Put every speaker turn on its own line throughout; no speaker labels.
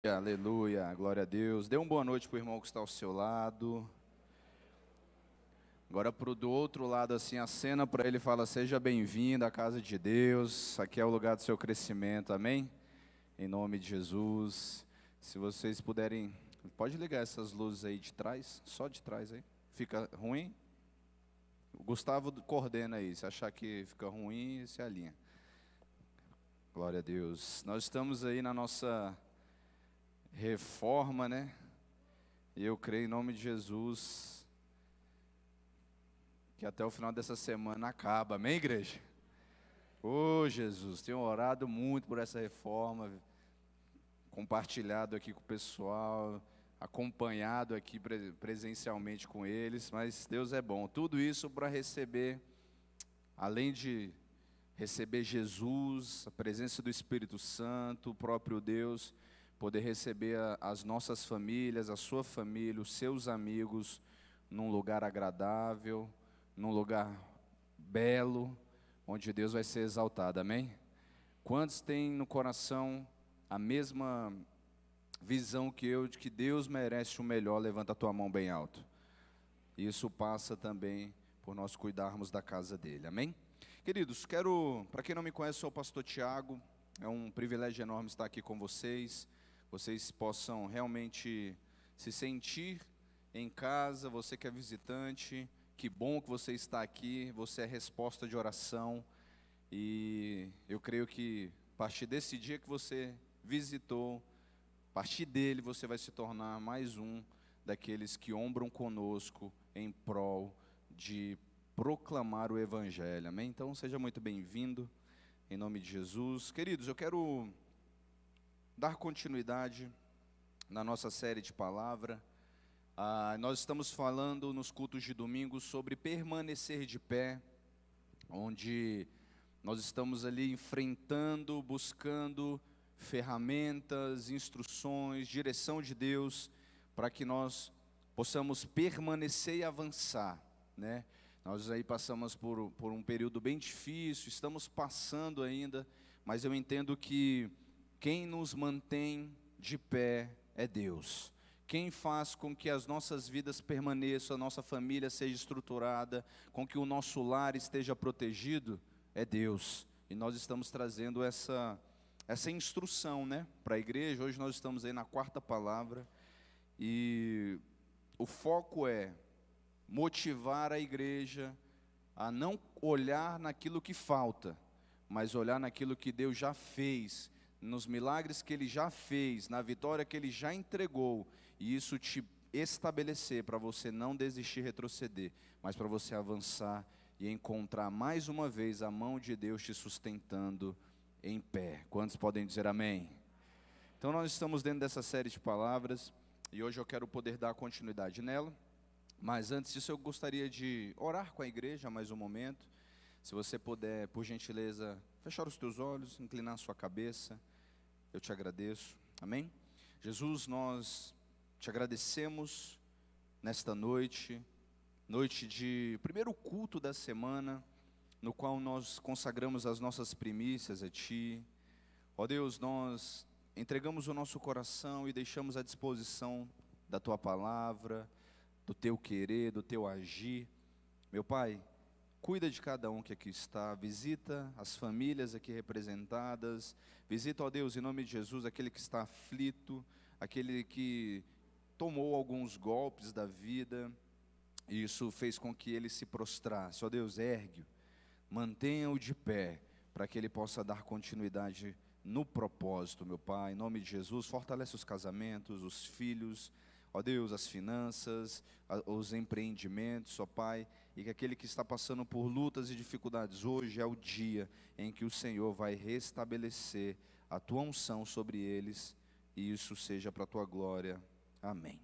Aleluia, glória a Deus. Dê uma boa noite para o irmão que está ao seu lado. Agora para o do outro lado, assim, acena para ele e fala: seja bem-vindo à casa de Deus. Aqui é o lugar do seu crescimento, amém? Em nome de Jesus. Se vocês puderem, pode ligar essas luzes aí de trás, só de trás aí. Fica ruim? O Gustavo coordena aí. Se achar que fica ruim, se alinha. Glória a Deus. Nós estamos aí na nossa reforma, né? E eu creio em nome de Jesus que até o final dessa semana acaba, amém, igreja? Ô Jesus, tenho orado muito por essa reforma, compartilhado aqui com o pessoal, acompanhado aqui presencialmente com eles, mas Deus é bom. Tudo isso para receber, além de receber Jesus, a presença do Espírito Santo, o próprio Deus, poder receber as nossas famílias, a sua família, os seus amigos, num lugar agradável, num lugar belo, onde Deus vai ser exaltado, amém? Quantos têm no coração a mesma visão que eu, de que Deus merece o melhor? Levanta a tua mão bem alto. Isso passa também por nós cuidarmos da casa dele, amém? Queridos, para quem não me conhece, sou o pastor Tiago, é um privilégio enorme estar aqui com vocês possam realmente se sentir em casa. Você que é visitante, que bom que você está aqui, você é resposta de oração, e eu creio que a partir desse dia que você visitou, a partir dele você vai se tornar mais um daqueles que ombram conosco em prol de proclamar o Evangelho, amém? Então seja muito bem-vindo, em nome de Jesus. Queridos, eu quero dar continuidade na nossa série de palavra. Nós estamos falando nos cultos de domingo sobre permanecer de pé, onde nós estamos ali enfrentando, buscando ferramentas, instruções, direção de Deus, para que nós possamos permanecer e avançar, né? Nós aí passamos por um período bem difícil, estamos passando ainda, mas eu entendo que quem nos mantém de pé é Deus. Quem faz com que as nossas vidas permaneçam, a nossa família seja estruturada, com que o nosso lar esteja protegido, é Deus. E nós estamos trazendo essa instrução, né, para a igreja. Hoje nós estamos aí na quarta palavra, e o foco é motivar a igreja a não olhar naquilo que falta, mas olhar naquilo que Deus já fez, nos milagres que Ele já fez, na vitória que Ele já entregou, e isso te estabelecer para você não desistir, retroceder, mas para você avançar e encontrar mais uma vez a mão de Deus te sustentando em pé. Quantos podem dizer amém? Então nós estamos dentro dessa série de palavras, e hoje eu quero poder dar continuidade nela, mas antes disso eu gostaria de orar com a igreja mais um momento. Se você puder, por gentileza, fechar os teus olhos, inclinar a sua cabeça, eu te agradeço, amém? Jesus, nós te agradecemos nesta noite, noite de primeiro culto da semana, no qual nós consagramos as nossas primícias a Ti. Ó Deus, nós entregamos o nosso coração e deixamos à disposição da Tua palavra, do Teu querer, do Teu agir. Meu Pai, cuida de cada um que aqui está, visita as famílias aqui representadas, visita, ó Deus, em nome de Jesus, aquele que está aflito, aquele que tomou alguns golpes da vida, e isso fez com que ele se prostrasse. Ó Deus, ergue-o, mantenha-o de pé, para que ele possa dar continuidade no propósito, meu Pai, em nome de Jesus. Fortalece os casamentos, os filhos, ó Deus, as finanças, os empreendimentos, ó Pai, e que aquele que está passando por lutas e dificuldades, hoje é o dia em que o Senhor vai restabelecer a Tua unção sobre eles, e isso seja para a Tua glória, amém.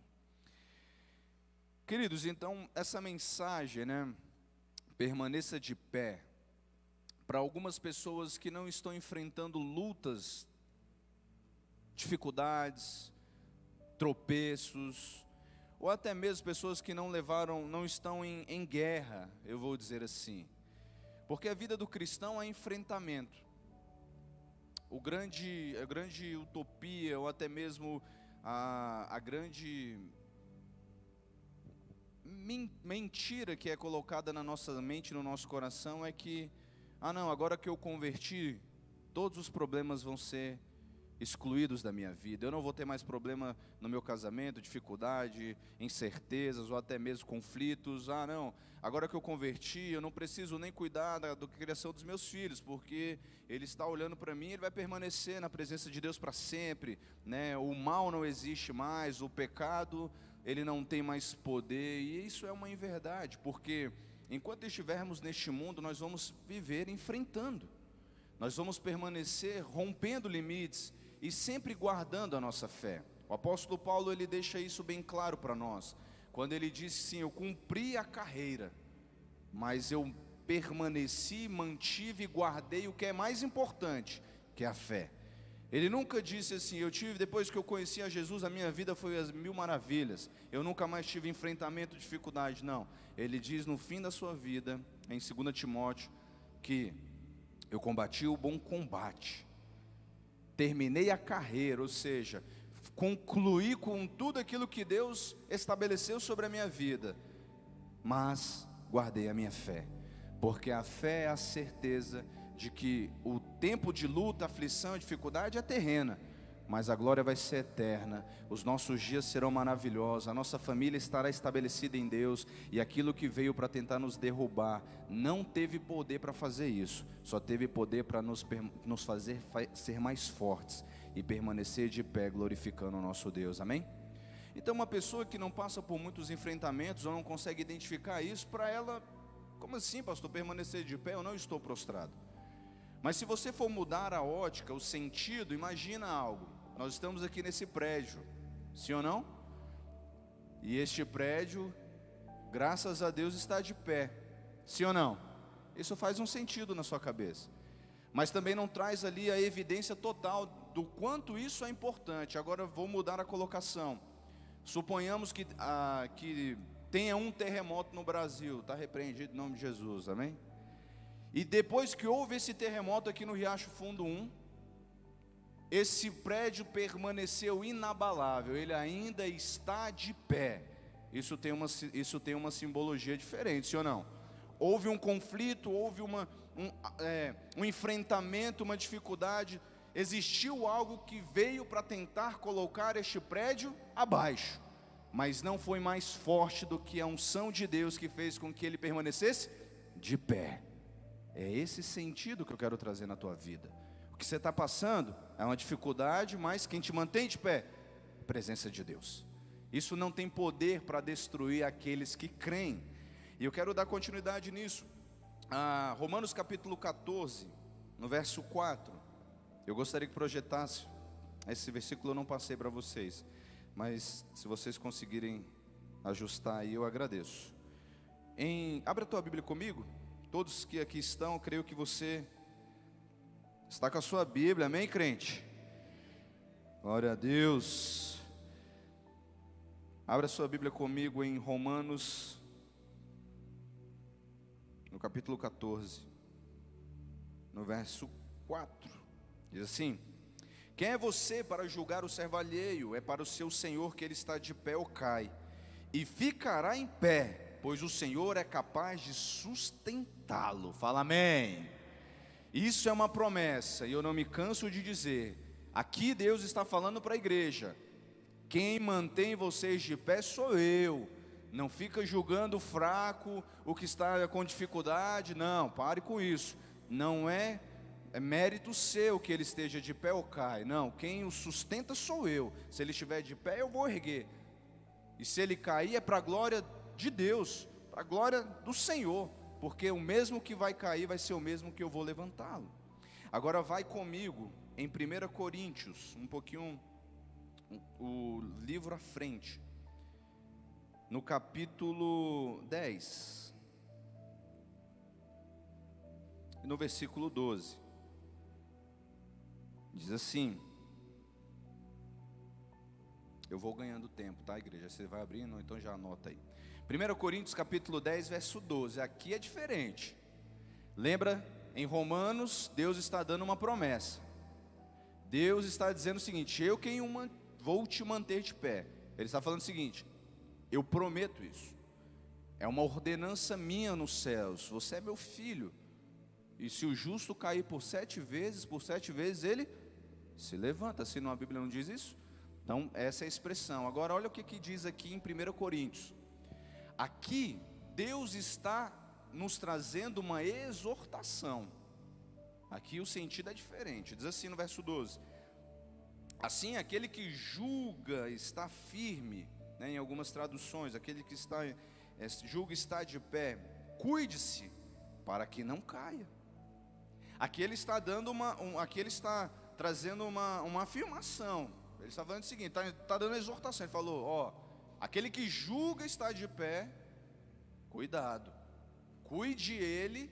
Queridos, então, essa mensagem, né, permaneça de pé, para algumas pessoas que não estão enfrentando lutas, dificuldades, tropeços, ou até mesmo pessoas que não estão em guerra, eu vou dizer assim, porque a vida do cristão é enfrentamento. a grande utopia, ou até mesmo a grande mentira que é colocada na nossa mente, no nosso coração, é que, não, agora que eu converti, todos os problemas vão ser excluídos da minha vida. Eu não vou ter mais problema no meu casamento, dificuldade, incertezas ou até mesmo conflitos. Não, agora que eu converti, eu não preciso nem cuidar da criação dos meus filhos, porque Ele está olhando para mim, Ele vai permanecer na presença de Deus para sempre, né? O mal não existe mais, o pecado, ele não tem mais poder. E isso é uma inverdade, porque enquanto estivermos neste mundo, nós vamos viver enfrentando, nós vamos permanecer rompendo limites e sempre guardando a nossa fé. O apóstolo Paulo, ele deixa isso bem claro para nós, quando ele diz sim, eu cumpri a carreira, mas eu permaneci, mantive e guardei o que é mais importante, que é a fé. Ele nunca disse assim, depois que eu conheci a Jesus, a minha vida foi as mil maravilhas, eu nunca mais tive enfrentamento, dificuldade. Não, ele diz no fim da sua vida, em 2 Timóteo, que eu combati o bom combate, terminei a carreira, ou seja, concluí com tudo aquilo que Deus estabeleceu sobre a minha vida, mas guardei a minha fé, porque a fé é a certeza de que o tempo de luta, aflição, dificuldade é terrena, mas a glória vai ser eterna, os nossos dias serão maravilhosos, a nossa família estará estabelecida em Deus, e aquilo que veio para tentar nos derrubar, não teve poder para fazer isso, só teve poder para nos fazer ser mais fortes, e permanecer de pé, glorificando o nosso Deus, amém? Então uma pessoa que não passa por muitos enfrentamentos, ou não consegue identificar isso, para ela, como assim, pastor, permanecer de pé? Eu não estou prostrado. Mas se você for mudar a ótica, o sentido, imagina algo. Nós estamos aqui nesse prédio, sim ou não? E este prédio, graças a Deus, está de pé, sim ou não? Isso faz um sentido na sua cabeça. Mas também não traz ali a evidência total do quanto isso é importante. Agora vou mudar a colocação. Suponhamos que tenha um terremoto no Brasil, está repreendido em nome de Jesus, amém? E depois que houve esse terremoto aqui no Riacho Fundo 1, esse prédio permaneceu inabalável, ele ainda está de pé. Isso tem uma simbologia diferente, sim ou não? Houve um conflito, houve um enfrentamento, uma dificuldade, existiu algo que veio para tentar colocar este prédio abaixo, mas não foi mais forte do que a unção de Deus que fez com que ele permanecesse de pé. É esse sentido que eu quero trazer na tua vida. O que você está passando é uma dificuldade, mas quem te mantém de pé? A presença de Deus. Isso não tem poder para destruir aqueles que creem. E eu quero dar continuidade nisso. Romanos capítulo 14, no verso 4. Eu gostaria que projetasse. Esse versículo eu não passei para vocês, mas se vocês conseguirem ajustar aí, eu agradeço. Abre a tua Bíblia comigo. Todos que aqui estão, creio que você está com a sua Bíblia, amém, crente? Glória a Deus. Abra a sua Bíblia comigo em Romanos, no capítulo 14, no verso 4. Diz assim: quem é você para julgar o servo alheio? É para o seu Senhor que ele está de pé ou cai, e ficará em pé, pois o Senhor é capaz de sustentá-lo. Fala amém. Isso é uma promessa, e eu não me canso de dizer. Aqui Deus está falando para a igreja: quem mantém vocês de pé sou eu. Não fica julgando o fraco, o que está com dificuldade. Não, pare com isso. Não é mérito seu que ele esteja de pé ou cai. Não, quem o sustenta sou eu. Se ele estiver de pé, eu vou erguer. E se ele cair, é para a glória de Deus, para a glória do Senhor, porque o mesmo que vai cair vai ser o mesmo que eu vou levantá-lo. Agora vai comigo em 1 Coríntios, um pouquinho o livro à frente, no capítulo 10, e no versículo 12, diz assim, eu vou ganhando tempo, tá, igreja? Você vai abrindo, então já anota aí. 1 Coríntios capítulo 10, verso 12, aqui é diferente. Lembra, em Romanos, Deus está dando uma promessa. Deus está dizendo o seguinte: eu quem vou te manter de pé. Ele está falando o seguinte: eu prometo isso. É uma ordenança minha nos céus. Você é meu filho. E se o justo cair por 7 vezes ele se levanta. Se não, a Bíblia não diz isso? Então, essa é a expressão. Agora, olha o que diz aqui em 1 Coríntios. Aqui, Deus está nos trazendo uma exortação. Aqui o sentido é diferente. Diz assim no verso 12: assim, aquele que julga está firme, né, em algumas traduções, aquele que julga está de pé, cuide-se para que não caia. Aqui ele está dando aqui ele está trazendo uma afirmação. Ele está falando o seguinte, está dando exortação. Ele falou: aquele que julga está de pé, cuidado, cuide ele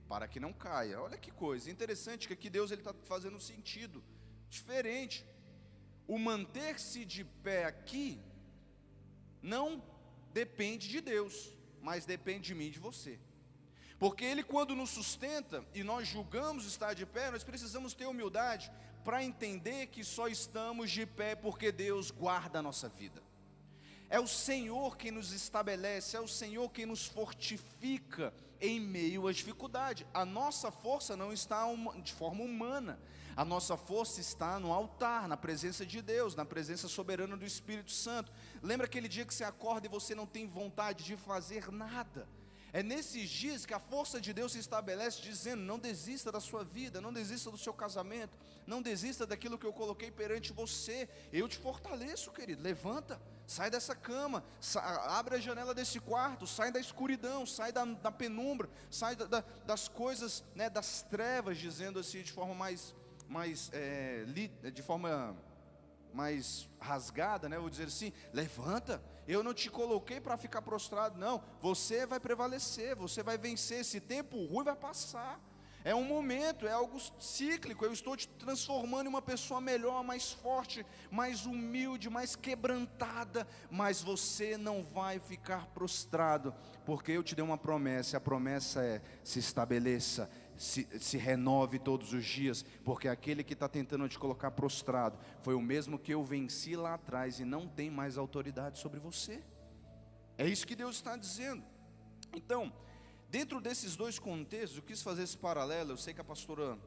para que não caia. Olha que coisa interessante, que aqui Deus está fazendo um sentido diferente. O manter-se de pé aqui não depende de Deus, mas depende de mim e de você. Porque Ele, quando nos sustenta e nós julgamos estar de pé, nós precisamos ter humildade para entender que só estamos de pé porque Deus guarda a nossa vida. É o Senhor quem nos estabelece, é o Senhor quem nos fortifica em meio à dificuldade. A nossa força não está de forma humana. A nossa força está no altar, na presença de Deus, na presença soberana do Espírito Santo. Lembra aquele dia que você acorda e você não tem vontade de fazer nada? É nesses dias que a força de Deus se estabelece, dizendo: não desista da sua vida, não desista do seu casamento, não desista daquilo que eu coloquei perante você. Eu te fortaleço, querido. Levanta, sai dessa cama, abre a janela desse quarto, sai da escuridão, sai da penumbra, sai das coisas, né, das trevas, dizendo assim de forma mais rasgada, né? Vou dizer assim: levanta, eu não te coloquei para ficar prostrado, não. Você vai prevalecer, você vai vencer. Esse tempo ruim vai passar. É um momento, é algo cíclico. Eu estou te transformando em uma pessoa melhor, mais forte, mais humilde, mais quebrantada. Mas você não vai ficar prostrado, porque eu te dei uma promessa. A promessa é: se estabeleça, se renove todos os dias, porque aquele que está tentando te colocar prostrado foi o mesmo que eu venci lá atrás e não tem mais autoridade sobre você. É isso que Deus está dizendo. Então, dentro desses dois contextos, eu quis fazer esse paralelo. Eu sei que a pastora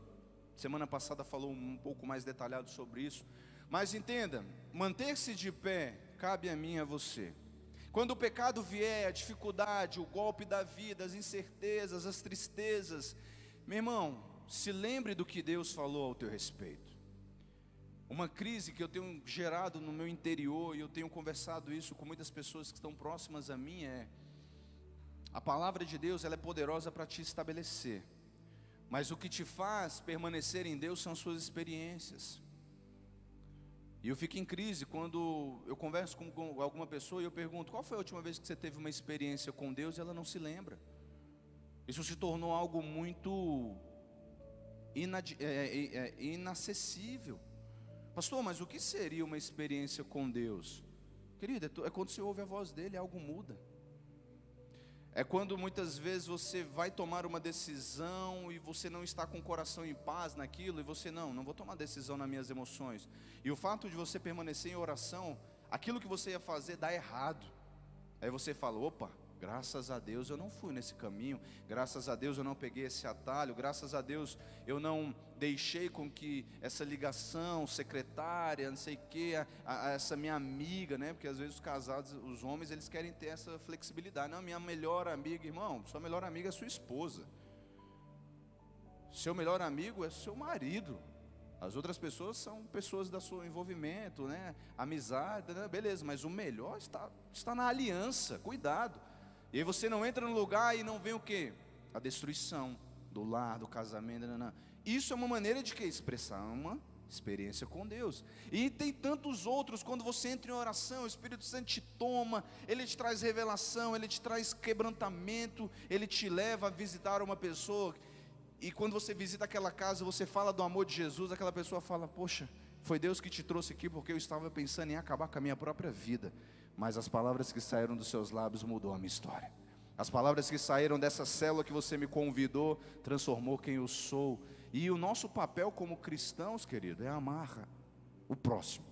semana passada falou um pouco mais detalhado sobre isso, mas entenda, manter-se de pé cabe a mim e a você. Quando o pecado vier, a dificuldade, o golpe da vida, as incertezas, as tristezas, meu irmão, se lembre do que Deus falou ao teu respeito. Uma crise que eu tenho gerado no meu interior, e eu tenho conversado isso com muitas pessoas que estão próximas a mim, a palavra de Deus, ela é poderosa para te estabelecer, mas o que te faz permanecer em Deus são as suas experiências. E eu fico em crise quando eu converso com alguma pessoa e eu pergunto: qual foi a última vez que você teve uma experiência com Deus? E ela não se lembra. Isso se tornou algo muito inacessível. Pastor, mas o que seria uma experiência com Deus? Querida, é quando você ouve a voz dele, algo muda. É quando muitas vezes você vai tomar uma decisão e você não está com o coração em paz naquilo, e você não vou tomar decisão nas minhas emoções. E o fato de você permanecer em oração, aquilo que você ia fazer dá errado. Aí você fala: opa, graças a Deus eu não fui nesse caminho, graças a Deus eu não peguei esse atalho, graças a Deus eu não deixei com que essa ligação secretária, não sei o que, essa minha amiga, né? Porque às vezes os casados, os homens, eles querem ter essa flexibilidade. Não, minha melhor amiga, irmão, sua melhor amiga é sua esposa. Seu melhor amigo é seu marido. As outras pessoas são pessoas do seu envolvimento, né? Amizade, né? Beleza, mas o melhor está na aliança, cuidado. E aí você não entra no lugar e não vem o quê? A destruição do lar, do casamento. Isso é uma maneira de que? Expressar uma experiência com Deus. E tem tantos outros. Quando você entra em oração, o Espírito Santo te toma, ele te traz revelação, ele te traz quebrantamento, ele te leva a visitar uma pessoa. E quando você visita aquela casa, você fala do amor de Jesus, aquela pessoa fala: poxa, foi Deus que te trouxe aqui, porque eu estava pensando em acabar com a minha própria vida. Mas as palavras que saíram dos seus lábios mudou a minha história. As palavras que saíram dessa célula que você me convidou transformou quem eu sou. E o nosso papel como cristãos, querido, é amar o próximo,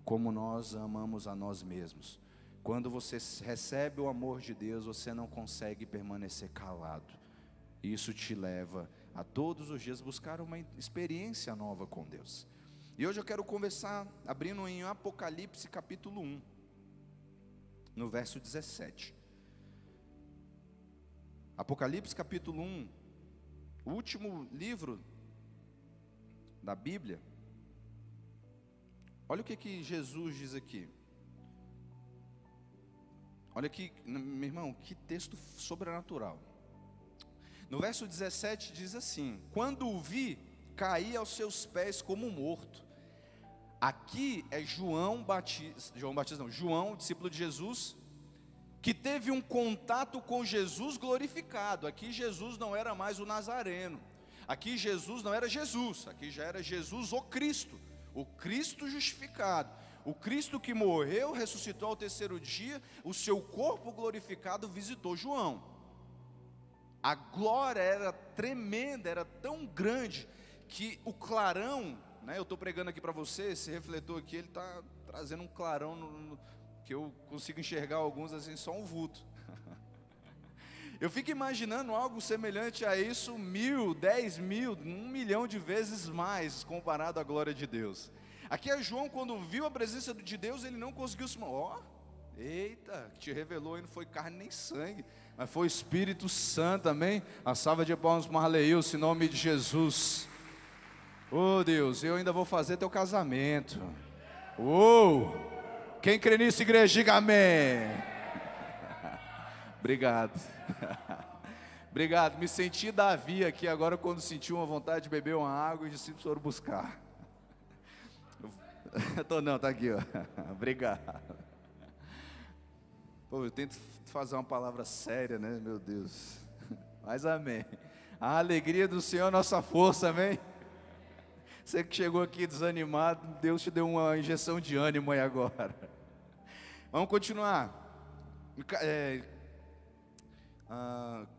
como nós amamos a nós mesmos. Quando você recebe o amor de Deus, você não consegue permanecer calado. Isso te leva a todos os dias buscar uma experiência nova com Deus. E hoje eu quero conversar, abrindo em Apocalipse capítulo 1, no verso 17. Apocalipse capítulo 1, o último livro da Bíblia. Olha o que Jesus diz aqui. Olha aqui, meu irmão, que texto sobrenatural. No verso 17 diz assim: quando o vi, caí aos seus pés como morto. Aqui é João, discípulo de Jesus, que teve um contato com Jesus glorificado. Aqui Jesus não era mais o Nazareno. Aqui Jesus não era Jesus, aqui já era Jesus o Cristo justificado. O Cristo que morreu, ressuscitou ao terceiro dia, o seu corpo glorificado visitou João. A glória era tremenda, era tão grande, que o clarão, né, eu estou pregando aqui para você, esse refletor aqui, ele está trazendo um clarão, que eu consigo enxergar alguns assim, só um vulto. Eu fico imaginando algo semelhante a isso, 1.000, 10.000, 1 milhão de vezes mais, comparado à glória de Deus. Aqui é João, quando viu a presença de Deus, ele não conseguiu se... Eita, que te revelou aí não foi carne nem sangue, mas foi o Espírito Santo, amém? A salva de palmas para Marleilson, em nome de Jesus. Oh Deus, eu ainda vou fazer teu casamento. Quem crê nisso, igreja, diga amém. Obrigado. Obrigado, me senti Davi aqui agora, quando senti uma vontade de beber uma água e disse para o senhor buscar. Tá aqui, ó. Obrigado. Pô, eu tento fazer uma palavra séria, né, meu Deus. Mas amém. A alegria do Senhor é nossa força, amém. Você que chegou aqui desanimado, Deus te deu uma injeção de ânimo aí agora. Vamos continuar.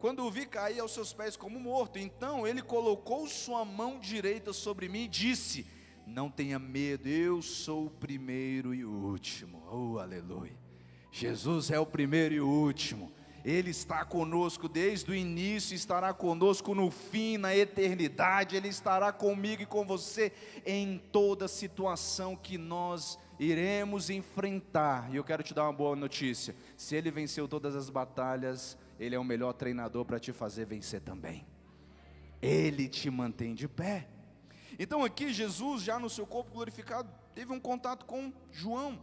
Quando o vi, caí aos seus pés como morto. Então ele colocou sua mão direita sobre mim e disse: não tenha medo, eu sou o primeiro e o último. Oh, aleluia. Jesus é o primeiro e o último. Ele está conosco desde o início, estará conosco no fim, na eternidade. Ele estará comigo e com você em toda situação que nós iremos enfrentar. E eu quero te dar uma boa notícia: se Ele venceu todas as batalhas, Ele é o melhor treinador para te fazer vencer também. Ele te mantém de pé. Então aqui Jesus, já no seu corpo glorificado, teve um contato com João.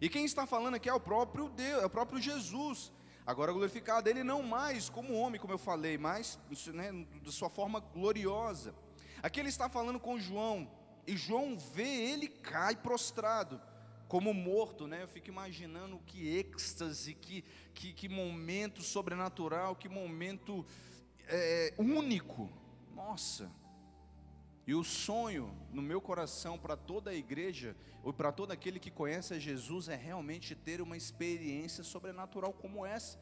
E quem está falando aqui é o próprio Deus, é o próprio Jesus. Agora glorificado, ele não mais como homem, como eu falei, mas, né, de sua forma gloriosa. Aqui ele está falando com João, e João vê ele cai prostrado, como morto, né? Eu fico imaginando que êxtase, que momento sobrenatural, que momento único. Nossa! E o sonho no meu coração para toda a igreja, ou para todo aquele que conhece a Jesus, é realmente ter uma experiência sobrenatural como essa.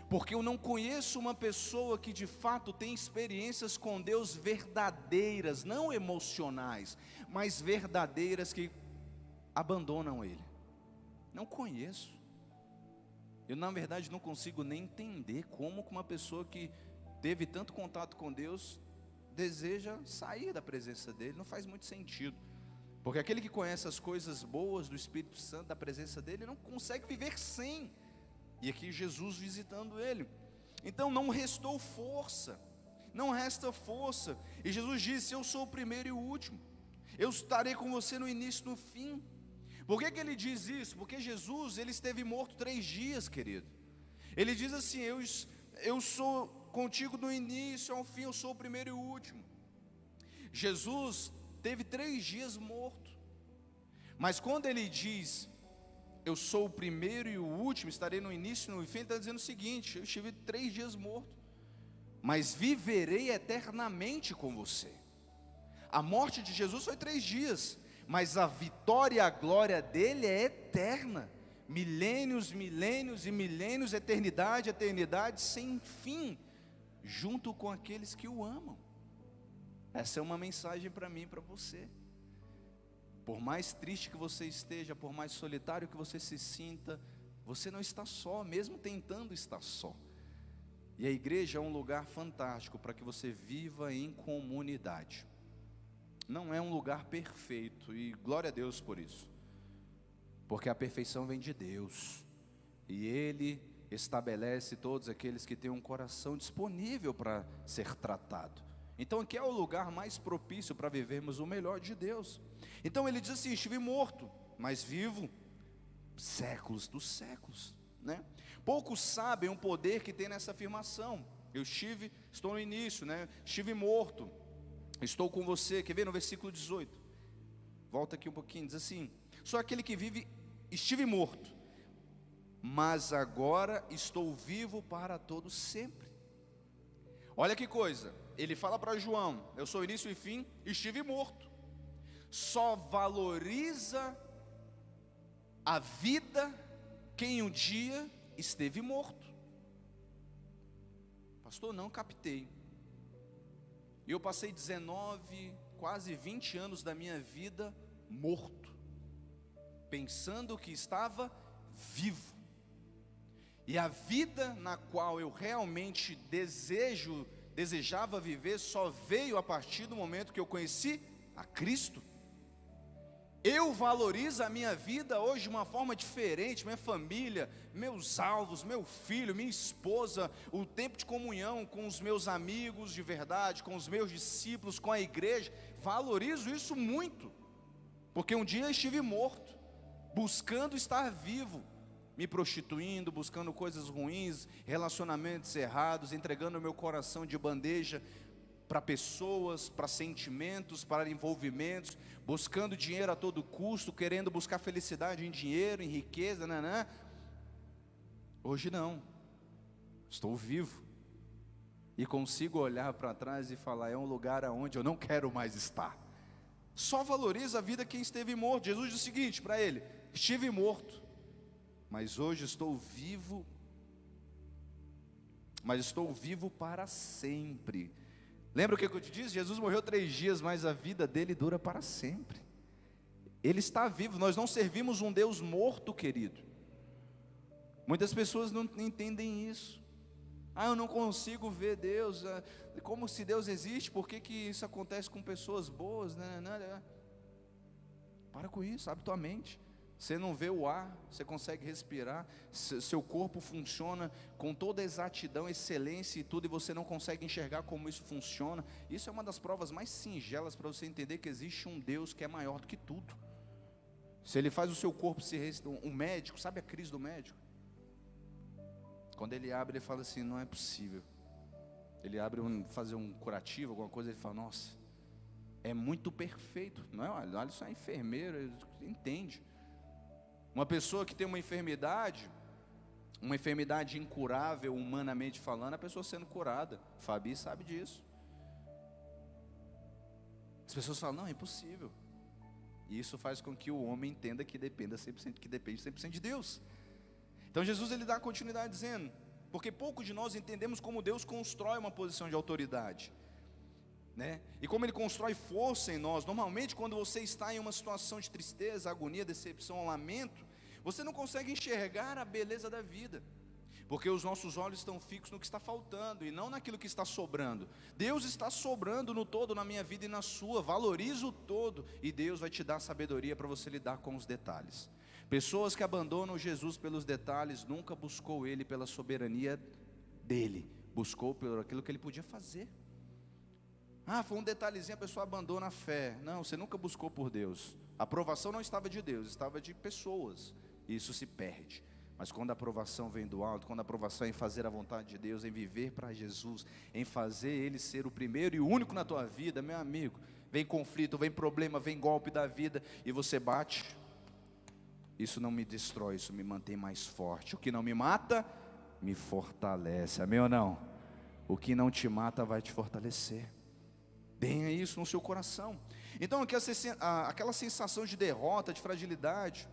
Porque eu não conheço uma pessoa que de fato tem experiências com Deus verdadeiras, não emocionais, mas verdadeiras, que abandonam Ele. Não conheço. Eu na verdade não consigo nem entender como uma pessoa que teve tanto contato com Deus deseja sair da presença dele. Não faz muito sentido, porque aquele que conhece as coisas boas do Espírito Santo, da presença dele, não consegue viver sem. E aqui Jesus visitando ele. Então não restou força, não resta força. E Jesus disse: eu sou o primeiro e o último, eu estarei com você no início e no fim. Por que ele diz isso? Porque Jesus, ele esteve morto 3 dias, querido. Ele diz assim: eu sou contigo do início ao fim, eu sou o primeiro e o último. Jesus teve 3 dias morto, mas quando ele diz: eu sou o primeiro e o último, estarei no início e no fim, ele está dizendo o seguinte: eu estive 3 dias morto, mas viverei eternamente com você. A morte de Jesus foi 3 dias, mas a vitória e a glória dele é eterna. Milênios, milênios e milênios, eternidade, eternidade sem fim, junto com aqueles que o amam. Essa é uma mensagem para mim e para você. Por mais triste que você esteja, por mais solitário que você se sinta, você não está só, mesmo tentando estar só. E a igreja é um lugar fantástico para que você viva em comunidade. Não é um lugar perfeito, e glória a Deus por isso, porque a perfeição vem de Deus, e Ele estabelece todos aqueles que têm um coração disponível para ser tratado. Então aqui é o lugar mais propício para vivermos o melhor de Deus. Então ele diz assim: estive morto, mas vivo séculos dos séculos, né? Poucos sabem o poder que tem nessa afirmação. Estou no início, né? Estive morto, estou com você. Quer ver no versículo 18? Volta aqui um pouquinho, diz assim: sou aquele que vive, estive morto, mas agora estou vivo para todo sempre. Olha que coisa, ele fala para João: eu sou início e fim, estive morto. Só valoriza a vida quem um dia esteve morto. Pastor, não captei. Eu passei 19, quase 20 anos da minha vida morto, pensando que estava vivo. E a vida na qual eu realmente desejava viver só veio a partir do momento que eu conheci a Cristo. Eu valorizo a minha vida hoje de uma forma diferente, minha família, meus alvos, meu filho, minha esposa, o tempo de comunhão com os meus amigos de verdade, com os meus discípulos, com a igreja. Valorizo isso muito, porque um dia eu estive morto, buscando estar vivo, me prostituindo, buscando coisas ruins, relacionamentos errados, entregando o meu coração de bandeja para pessoas, para sentimentos, para envolvimentos, buscando dinheiro a todo custo, querendo buscar felicidade em dinheiro, em riqueza, nanã. Hoje não, estou vivo e consigo olhar para trás e falar: é um lugar aonde eu não quero mais estar. Só valoriza a vida quem esteve morto. Jesus diz o seguinte para ele: estive morto, mas hoje estou vivo, para sempre. Lembra o que eu te disse? Jesus morreu 3 dias, mas a vida dele dura para sempre. Ele está vivo. Nós não servimos um Deus morto, querido. Muitas pessoas não entendem isso. Eu não consigo ver Deus. Como se Deus existe? Por que isso acontece com pessoas boas? Para com isso, abre tua mente. Você não vê o ar, você consegue respirar, seu corpo funciona com toda exatidão, excelência e tudo, e você não consegue enxergar como isso funciona. Isso é uma das provas mais singelas para você entender que existe um Deus que é maior do que tudo. Se Ele faz o seu corpo se restabelecer, um médico, sabe a crise do médico? Quando ele abre, ele fala assim: não é possível. Ele abre, fazer um curativo, alguma coisa, ele fala: nossa, é muito perfeito. Não é? Olha, isso é enfermeiro, ele entende. Uma pessoa que tem uma enfermidade incurável, humanamente falando, a pessoa sendo curada. Fabi sabe disso. As pessoas falam: não, é impossível. E isso faz com que o homem entenda que depende 100% de Deus. Então Jesus ele dá continuidade dizendo: porque pouco de nós entendemos como Deus constrói uma posição de autoridade, né? E como Ele constrói força em nós. Normalmente quando você está em uma situação de tristeza, agonia, decepção, lamento, você não consegue enxergar a beleza da vida, porque os nossos olhos estão fixos no que está faltando e não naquilo que está sobrando. Deus está sobrando no todo, na minha vida e na sua. Valoriza o todo e Deus vai te dar sabedoria para você lidar com os detalhes. Pessoas que abandonam Jesus pelos detalhes, nunca buscou Ele pela soberania dEle, buscou por aquilo que Ele podia fazer. Foi um detalhezinho, a pessoa abandona a fé. Não, você nunca buscou por Deus. A aprovação não estava de Deus, estava de pessoas. Isso se perde. Mas quando a aprovação vem do alto, quando a aprovação é em fazer a vontade de Deus, em viver para Jesus, em fazer Ele ser o primeiro e o único na tua vida, meu amigo, vem conflito, vem problema, vem golpe da vida, e você bate. Isso não me destrói, isso me mantém mais forte. O que não me mata, me fortalece. Amém ou não? O que não te mata vai te fortalecer. Tenha isso no seu coração. Então aquela sensação de derrota, de fragilidade.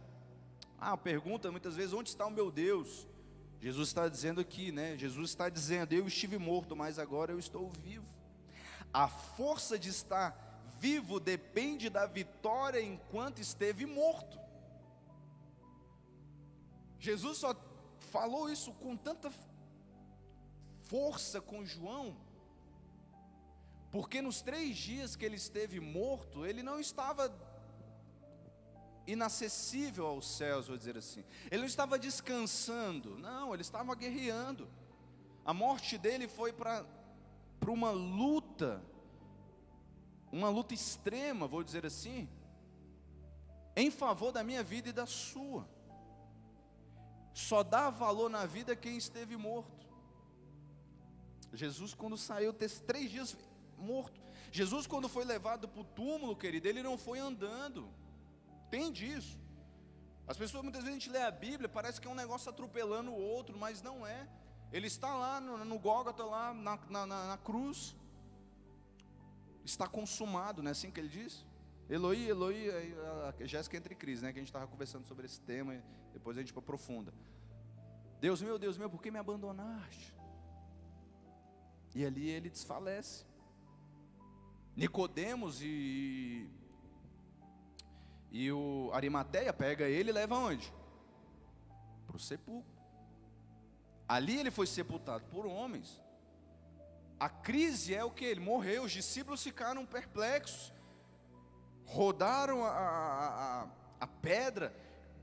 Pergunta muitas vezes: onde está o meu Deus? Jesus está dizendo aqui, né? Jesus está dizendo: eu estive morto, mas agora eu estou vivo. A força de estar vivo depende da vitória enquanto esteve morto. Jesus só falou isso com tanta força com João, porque nos 3 dias que ele esteve morto, ele não estava inacessível aos céus, vou dizer assim. Ele não estava descansando, não, ele estava guerreando. A morte dele foi para uma luta extrema, vou dizer assim, em favor da minha vida e da sua. Só dá valor na vida quem esteve morto. Jesus, quando saiu, 3 dias morto. Jesus, quando foi levado para o túmulo, querido, ele não foi andando. Entende isso? As pessoas, muitas vezes a gente lê a Bíblia, parece que é um negócio atropelando o outro, mas não é. Ele está lá no Gólgota, lá na cruz. Está consumado, não é assim que ele diz? Eloi, Eloi, a Jéssica entra em crise, né? Que a gente estava conversando sobre esse tema, e depois a gente aprofunda. Deus meu, por que me abandonaste? E ali ele desfalece. Nicodemos e o Arimateia pega ele e leva aonde? Para o sepulcro. Ali ele foi sepultado por homens. A crise é o que? Ele morreu, os discípulos ficaram perplexos. Rodaram a pedra,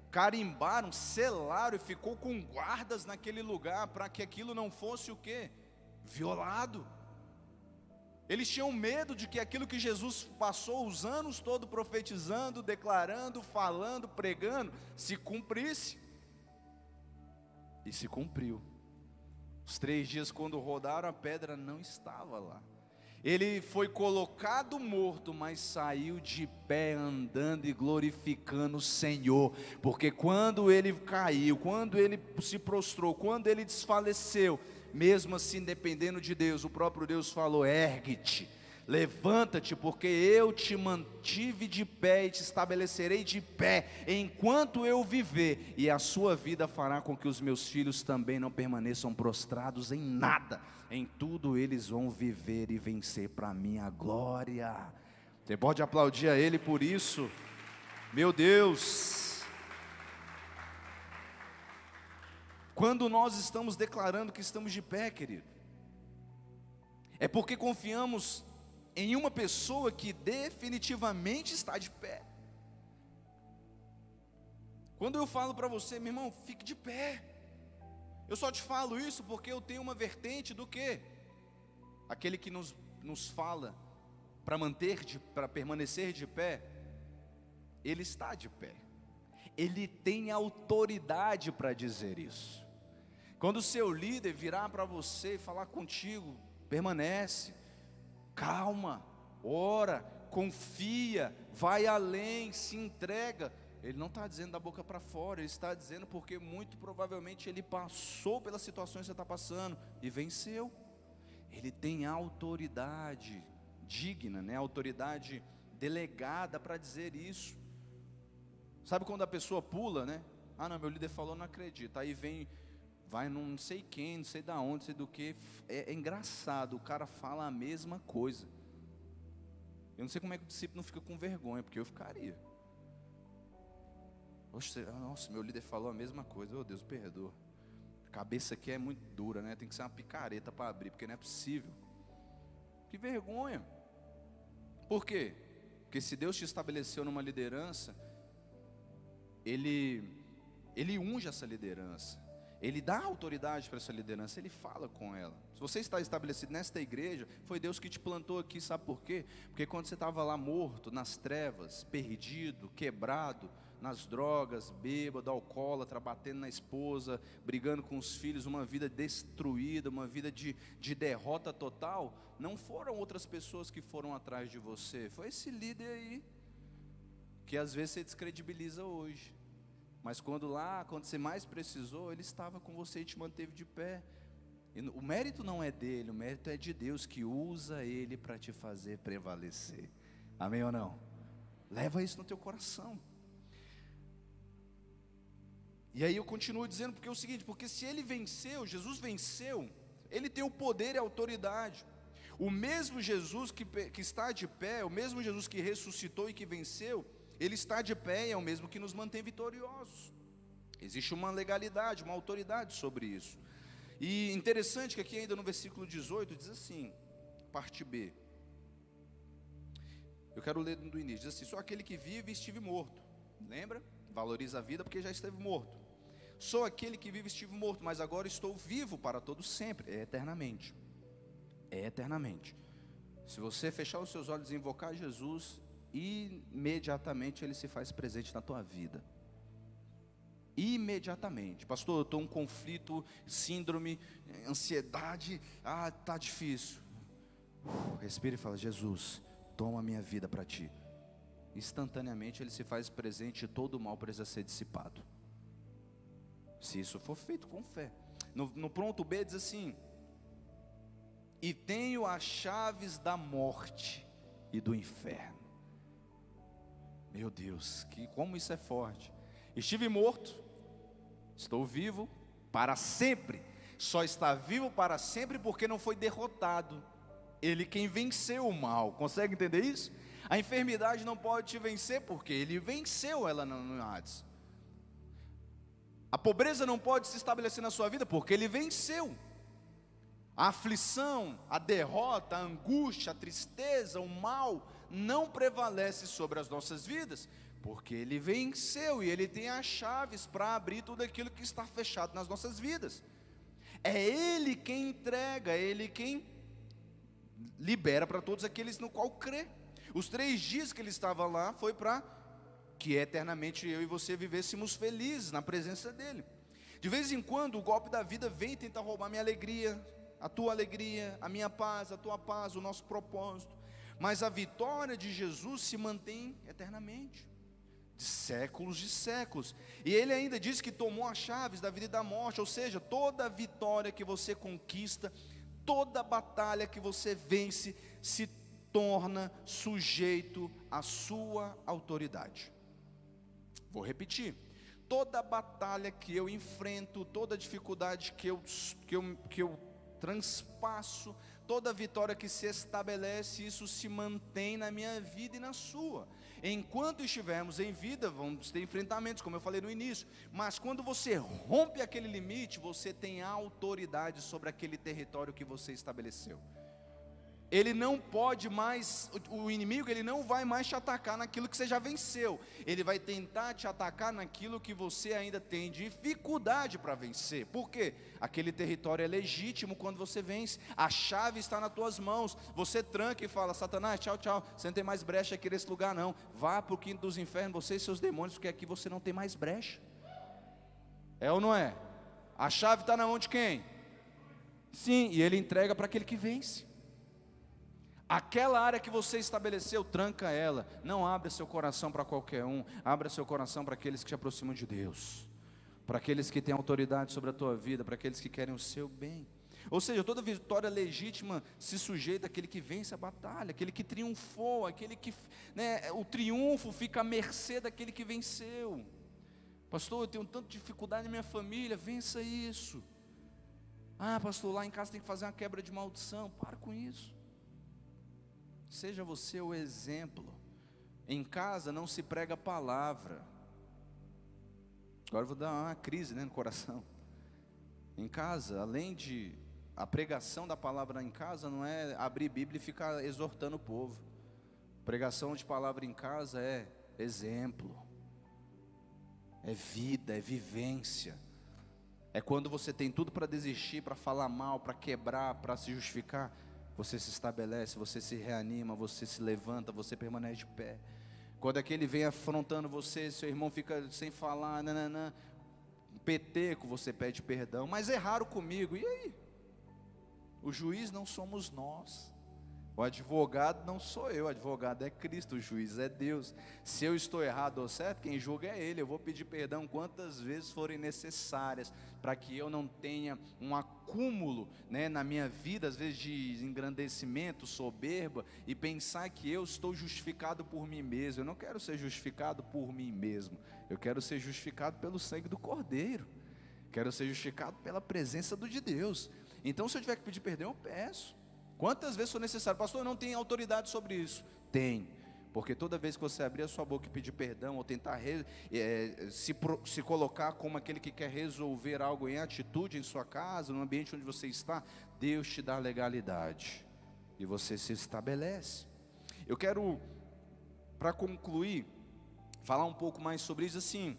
carimbaram, selaram e ficou com guardas naquele lugar para que aquilo não fosse o quê? Violado. Eles tinham medo de que aquilo que Jesus passou os anos todos profetizando, declarando, falando, pregando, se cumprisse. E se cumpriu. Os 3 dias quando rodaram a pedra não estava lá. Ele foi colocado morto, mas saiu de pé andando e glorificando o Senhor. Porque quando ele caiu, quando ele se prostrou, quando ele desfaleceu, mesmo assim dependendo de Deus, o próprio Deus falou: ergue-te, levanta-te, porque eu te mantive de pé e te estabelecerei de pé, enquanto eu viver, e a sua vida fará com que os meus filhos também não permaneçam prostrados em nada, em tudo eles vão viver e vencer para a minha glória. Você pode aplaudir a Ele por isso? Meu Deus! Quando nós estamos declarando que estamos de pé, querido, é porque confiamos em uma pessoa que definitivamente está de pé. Quando eu falo para você, meu irmão, fique de pé, eu só te falo isso porque eu tenho uma vertente do quê? Aquele que nos fala para permanecer de pé, ele está de pé, ele tem autoridade para dizer isso. Quando o seu líder virar para você e falar contigo, permanece, calma, ora, confia, vai além, se entrega. Ele não está dizendo da boca para fora, ele está dizendo porque muito provavelmente ele passou pelas situações que você está passando e venceu. Ele tem autoridade digna, né? Autoridade delegada para dizer isso. Sabe quando a pessoa pula, né? Ah não, meu líder falou, não acredito. Aí vai não sei quem, não sei da onde, não sei do que. É engraçado, o cara fala a mesma coisa. Eu não sei como é que o discípulo não fica com vergonha, porque eu ficaria. Nossa, meu líder falou a mesma coisa. Oh, Deus, perdoa. A cabeça aqui é muito dura, né? Tem que ser uma picareta para abrir, porque não é possível. Que vergonha. Por quê? Porque se Deus te estabeleceu numa liderança, Ele unge essa liderança. Ele dá autoridade para essa liderança, Ele fala com ela. Se você está estabelecido nesta igreja, foi Deus que te plantou aqui, sabe por quê? Porque quando você estava lá morto, nas trevas, perdido, quebrado, nas drogas, bêbado, alcoólatra, batendo na esposa, brigando com os filhos, uma vida destruída, uma vida de derrota total, não foram outras pessoas que foram atrás de você, foi esse líder aí, que às vezes você descredibiliza hoje. Mas quando você mais precisou, Ele estava com você e te manteve de pé. E o mérito não é dele, o mérito é de Deus, que usa Ele para te fazer prevalecer. Amém ou não? Leva isso no teu coração. E aí eu continuo dizendo, porque é o seguinte, porque se Ele venceu, Jesus venceu, Ele tem o poder e a autoridade. O mesmo Jesus que está de pé, o mesmo Jesus que ressuscitou e que venceu, Ele está de pé e é o mesmo que nos mantém vitoriosos. Existe uma legalidade, uma autoridade sobre isso. E interessante que aqui ainda no versículo 18 diz assim, parte B. Eu quero ler do início, diz assim: só aquele que vive estive morto. Lembra? Valoriza a vida porque já esteve morto. Sou aquele que vive estive morto, mas agora estou vivo para todo sempre, é eternamente. É eternamente. Se você fechar os seus olhos e invocar Jesus, imediatamente Ele se faz presente na tua vida. Imediatamente. Pastor, eu estou em um conflito, síndrome, ansiedade, está difícil. Respira e fala: Jesus, toma a minha vida para ti. Instantaneamente Ele se faz presente e todo o mal precisa ser dissipado. Se isso for feito com fé. No pronto B diz assim: e tenho as chaves da morte e do inferno. Meu Deus, como isso é forte. Estive morto, estou vivo para sempre. Só está vivo para sempre porque não foi derrotado. Ele quem venceu o mal. Consegue entender isso? A enfermidade não pode te vencer porque Ele venceu ela no Hades. A pobreza não pode se estabelecer na sua vida porque Ele venceu. A aflição, a derrota, a angústia, a tristeza, o mal não prevalece sobre as nossas vidas, porque Ele venceu e Ele tem as chaves para abrir tudo aquilo que está fechado nas nossas vidas. É Ele quem entrega, é Ele quem libera para todos aqueles no qual crê. Os 3 dias que Ele estava lá foi para que eternamente eu e você vivêssemos felizes na presença dEle. De vez em quando o golpe da vida vem tentar roubar minha alegria, a tua alegria, a minha paz, a tua paz, o nosso propósito. Mas a vitória de Jesus se mantém eternamente, de séculos. E Ele ainda diz que tomou as chaves da vida e da morte. Ou seja, toda vitória que você conquista, toda batalha que você vence, se torna sujeito à sua autoridade. Vou repetir. Toda batalha que eu enfrento, toda dificuldade que eu transpasso, toda vitória que se estabelece, isso se mantém na minha vida e na sua. Enquanto estivermos em vida, vamos ter enfrentamentos, como eu falei no início, mas quando você rompe aquele limite, você tem autoridade sobre aquele território que você estabeleceu. Ele não pode mais, o inimigo, ele não vai mais te atacar naquilo que você já venceu. Ele vai tentar te atacar naquilo que você ainda tem dificuldade para vencer. Por quê? Aquele território é legítimo quando você vence. A chave está nas tuas mãos. Você tranca e fala: Satanás, tchau, tchau. Você não tem mais brecha aqui nesse lugar não. Vá para o quinto dos infernos, você e seus demônios, porque aqui você não tem mais brecha. É ou não é? A chave está na mão de quem? Sim, e ele entrega para aquele que vence. Aquela área que você estabeleceu, tranca ela. Não abra seu coração para qualquer um. Abra seu coração para aqueles que te aproximam de Deus, para aqueles que têm autoridade sobre a tua vida, para aqueles que querem o seu bem. Ou seja, toda vitória legítima se sujeita àquele que vence a batalha, aquele que triunfou, aquele que, o triunfo fica à mercê daquele que venceu. Pastor, eu tenho tanta dificuldade na minha família, vença isso. Pastor, lá em casa tem que fazer uma quebra de maldição. Para com isso. Seja você o exemplo. Em casa não se prega a palavra. Agora eu vou dar uma crise no coração. Em casa, além de a pregação da palavra em casa, não é abrir Bíblia e ficar exortando o povo. Pregação de palavra em casa é exemplo, é vida, é vivência. É quando você tem tudo para desistir, para falar mal, para quebrar, para se justificar. Você se estabelece, você se reanima, você se levanta, você permanece de pé. Quando aquele vem afrontando você, seu irmão fica sem falar, peteco, você pede perdão. Mas erraram comigo, e aí? O juiz não somos nós. O advogado não sou eu, o advogado é Cristo, o juiz é Deus. Se eu estou errado ou certo, quem julga é Ele. Eu vou pedir perdão quantas vezes forem necessárias, para que eu não tenha um acúmulo na minha vida, às vezes de engrandecimento, soberba, e pensar que eu estou justificado por mim mesmo. Eu não quero ser justificado por mim mesmo, eu quero ser justificado pelo sangue do Cordeiro, quero ser justificado pela presença de Deus. Então se eu tiver que pedir perdão, eu peço. Quantas vezes for necessário? Pastor, eu não tenho autoridade sobre isso. Tem, porque toda vez que você abrir a sua boca e pedir perdão, ou tentar se colocar como aquele que quer resolver algo em atitude em sua casa, no ambiente onde você está, Deus te dá legalidade, e você se estabelece. Eu quero, para concluir, falar um pouco mais sobre isso assim.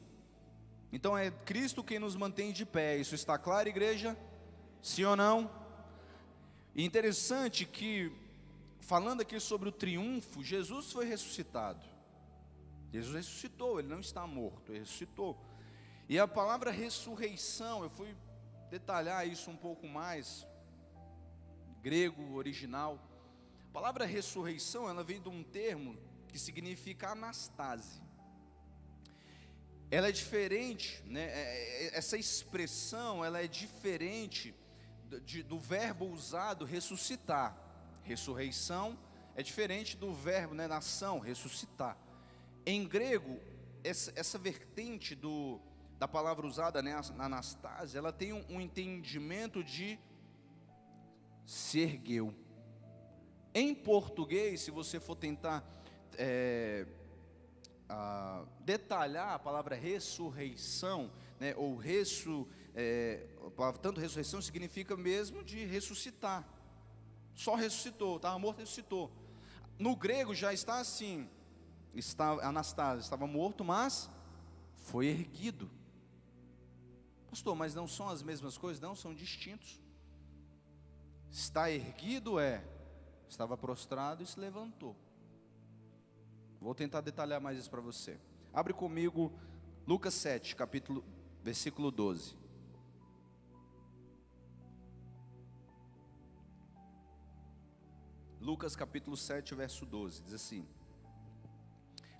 Então é Cristo quem nos mantém de pé, isso está claro, igreja? Sim ou não? E interessante que, falando aqui sobre o triunfo, Jesus foi ressuscitado. Jesus ressuscitou, Ele não está morto, Ele ressuscitou. E a palavra ressurreição, eu fui detalhar isso um pouco mais, grego, original. A palavra ressurreição, ela vem de um termo que significa anastase. Ela é diferente, né? Essa expressão, ela é diferente do verbo usado ressuscitar. Ressurreição é diferente do verbo, né, nação, ressuscitar. Em grego, essa vertente da palavra usada, né, anastase, ela tem um entendimento de se ergueu. Em português, se você for tentar detalhar a palavra ressurreição, né, ou tanto ressurreição significa mesmo de ressuscitar. Só ressuscitou, estava morto, ressuscitou. No grego já está assim, anastase, estava morto, mas foi erguido. Pastor, mas não são as mesmas coisas? Não, são distintos. Está erguido estava prostrado e se levantou. Vou tentar detalhar mais isso para você. Abre comigo Lucas 7, versículo 12. Lucas capítulo 7, verso 12, diz assim.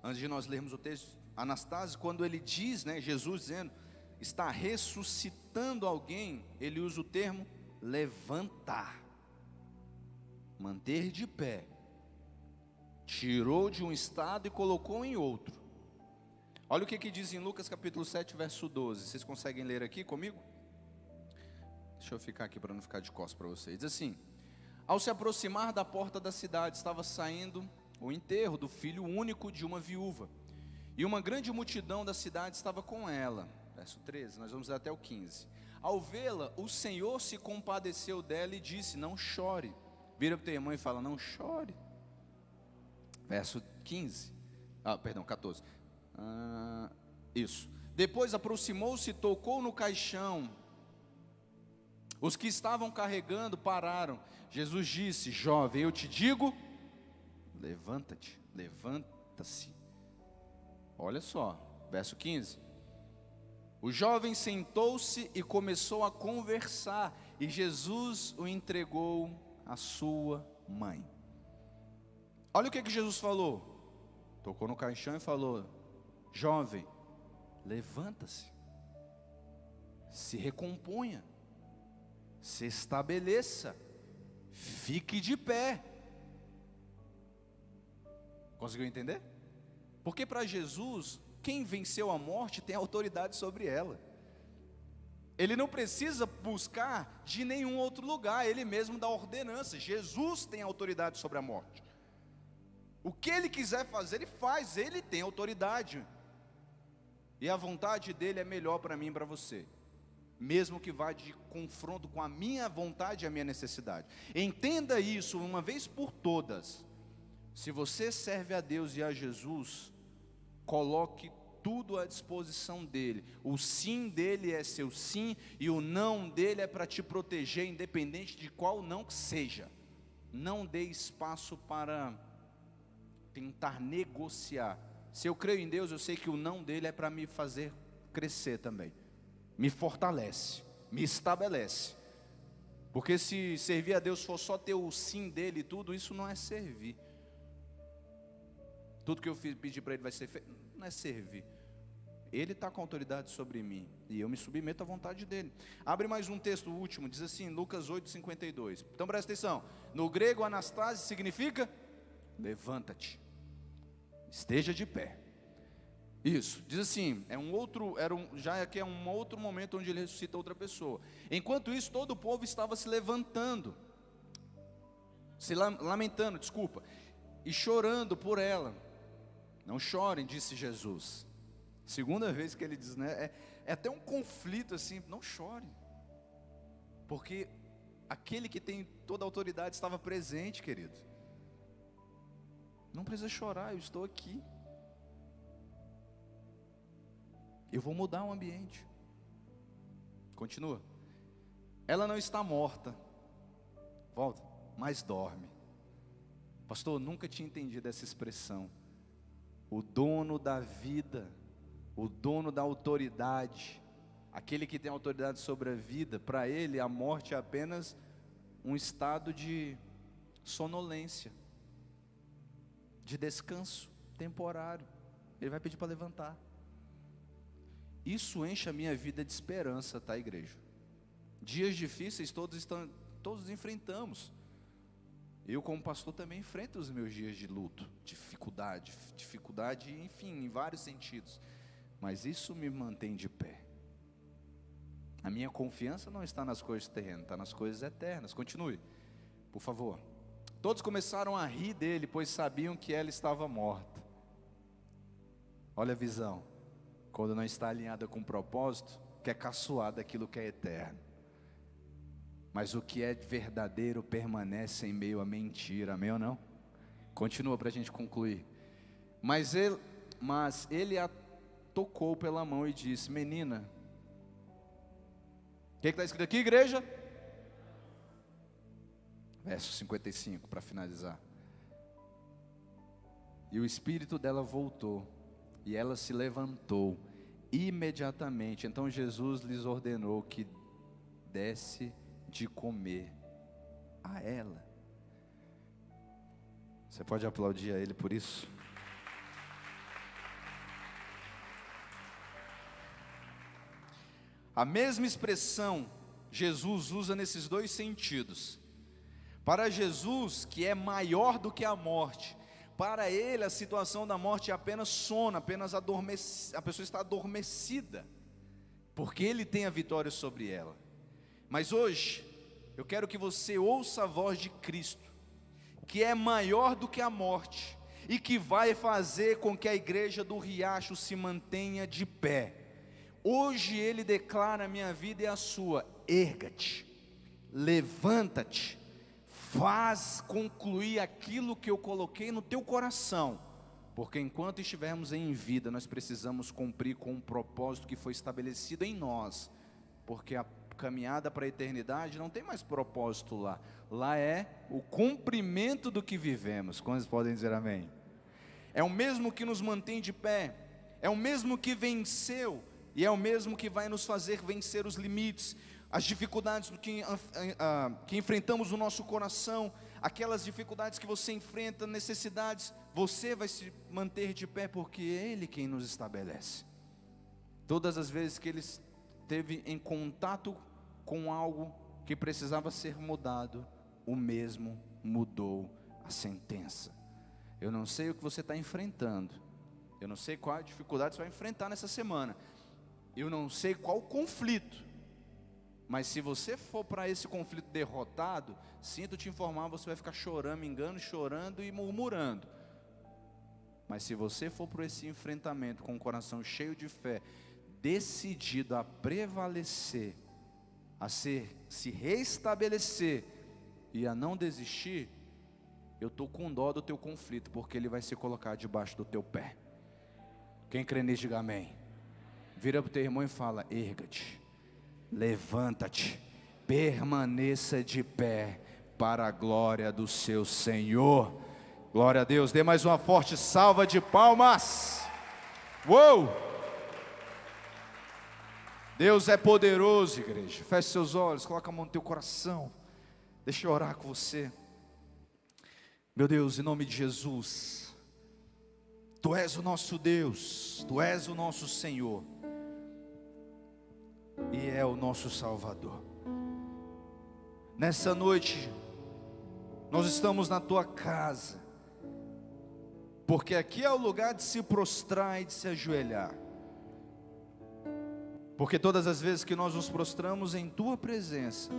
Antes de nós lermos o texto, Anastácio, quando ele diz, né, Jesus dizendo, está ressuscitando alguém, ele usa o termo levantar, manter de pé. Tirou de um estado e colocou em outro. Olha o que diz em Lucas capítulo 7, verso 12. Vocês conseguem ler aqui comigo? Deixa eu ficar aqui para não ficar de costas para vocês. Diz assim: ao se aproximar da porta da cidade, estava saindo o enterro do filho único de uma viúva, e uma grande multidão da cidade estava com ela. Verso 13, nós vamos até o 15. Ao vê-la, o Senhor se compadeceu dela e disse: não chore. Vira para o teu irmão e fala: não chore. Verso 14. Isso. Depois aproximou-se e tocou no caixão. Os que estavam carregando pararam. Jesus disse: jovem, eu te digo, levanta-te, levanta-se. Olha só, verso 15. O jovem sentou-se e começou a conversar, e Jesus o entregou à sua mãe. Olha o que Jesus falou. Tocou no caixão e falou: jovem, levanta-se, se recomponha, se estabeleça, fique de pé. Conseguiu entender? Porque para Jesus, quem venceu a morte tem autoridade sobre ela. Ele não precisa buscar de nenhum outro lugar, ele mesmo dá ordenança. Jesus tem autoridade sobre a morte. O que ele quiser fazer, ele faz, ele tem autoridade. E a vontade dele é melhor para mim e para você, mesmo que vá de confronto com a minha vontade e a minha necessidade. Entenda isso uma vez por todas. Se você serve a Deus e a Jesus, coloque tudo à disposição dele. O sim dele é seu sim, e o não dele é para te proteger, independente de qual não que seja. Não dê espaço para tentar negociar. Se eu creio em Deus, eu sei que o não dele é para me fazer crescer também. Me fortalece, me estabelece. Porque se servir a Deus for só ter o sim dele e tudo, isso não é servir. Tudo que eu pedi para ele vai ser feito, não é servir. Ele está com autoridade sobre mim, e eu me submeto à vontade dele. Abre mais um texto, o último, diz assim, Lucas 8:52. Então presta atenção, no grego anastase significa levanta-te, esteja de pé. Isso, diz assim, já aqui é um outro momento onde ele ressuscita outra pessoa. Enquanto isso, todo o povo estava se levantando. lamentando, desculpa, e chorando por ela. Não chorem, disse Jesus. Segunda vez que ele diz, né? É até um conflito assim, não chorem. Porque aquele que tem toda a autoridade estava presente, querido. Não precisa chorar, eu estou aqui. Eu vou mudar o ambiente. Continua. Ela não está morta. Volta, mas dorme. Pastor, eu nunca tinha entendido essa expressão. O dono da vida, o dono da autoridade, aquele que tem autoridade sobre a vida, para ele a morte é apenas um estado de sonolência, de descanso temporário. Ele vai pedir para levantar. Isso enche a minha vida de esperança, tá, igreja? Dias difíceis todos enfrentamos. Eu, como pastor, também enfrento os meus dias de luto, dificuldade, enfim, em vários sentidos. Mas isso me mantém de pé. A minha confiança não está nas coisas terrenas, está nas coisas eternas. Continue, por favor. Todos começaram a rir dele, pois sabiam que ela estava morta. Olha a visão. Quando não está alinhada com o propósito, quer caçoar daquilo que é eterno. Mas o que é verdadeiro permanece em meio à mentira, amém ou não? Continua para a gente concluir. Mas ele a tocou pela mão e disse: menina, o que está escrito aqui, igreja? Verso 55, para finalizar. E o espírito dela voltou, e ela se levantou imediatamente. Então Jesus lhes ordenou que desse de comer a ela. Você pode aplaudir a ele por isso? A mesma expressão Jesus usa nesses dois sentidos. Para Jesus, que é maior do que a morte, para ele a situação da morte é apenas sono, apenas a pessoa está adormecida, porque ele tem a vitória sobre ela. Mas hoje, eu quero que você ouça a voz de Cristo, que é maior do que a morte, e que vai fazer com que a igreja do Riacho se mantenha de pé. Hoje Ele declara a minha vida e a sua: erga-te, levanta-te, faz concluir aquilo que eu coloquei no teu coração, porque enquanto estivermos em vida, nós precisamos cumprir com um propósito que foi estabelecido em nós, porque a caminhada para a eternidade não tem mais propósito lá. Lá é o cumprimento do que vivemos. Quantos podem dizer amém? É o mesmo que nos mantém de pé, é o mesmo que venceu, e é o mesmo que vai nos fazer vencer os limites, as dificuldades que enfrentamos no nosso coração, aquelas dificuldades que você enfrenta, necessidades, você vai se manter de pé, porque é Ele quem nos estabelece. Todas as vezes que Ele esteve em contato com algo que precisava ser mudado, o mesmo mudou a sentença. Eu não sei o que você está enfrentando, eu não sei qual a dificuldade você vai enfrentar nessa semana, eu não sei qual o conflito, mas se você for para esse conflito derrotado, sinto te informar, você vai ficar chorando e murmurando. Mas se você for para esse enfrentamento com o coração cheio de fé, decidido a prevalecer, a se restabelecer e a não desistir, eu estou com dó do teu conflito, porque ele vai se colocar debaixo do teu pé. Quem crê nisso, diga amém. Vira para o teu irmão e fala: erga-te, levanta-te, permaneça de pé para a glória do seu Senhor. Glória a Deus. Dê mais uma forte salva de palmas. Uou! Deus é poderoso, igreja. Feche seus olhos, coloca a mão no teu coração. Deixa eu orar com você. Meu Deus, em nome de Jesus, Tu és o nosso Deus, Tu és o nosso Senhor, e é o nosso Salvador. Nessa noite, nós estamos na Tua casa, porque aqui é o lugar de se prostrar e de se ajoelhar. Porque todas as vezes que nós nos prostramos em Tua presença,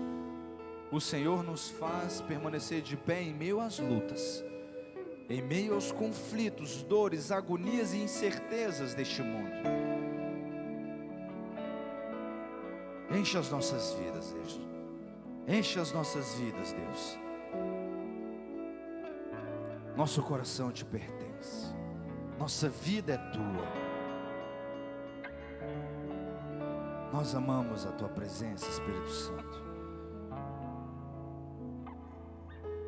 o Senhor nos faz permanecer de pé em meio às lutas, em meio aos conflitos, dores, agonias e incertezas deste mundo. Enche as nossas vidas, Deus. Enche as nossas vidas, Deus. Nosso coração te pertence. Nossa vida é tua. Nós amamos a tua presença, Espírito Santo.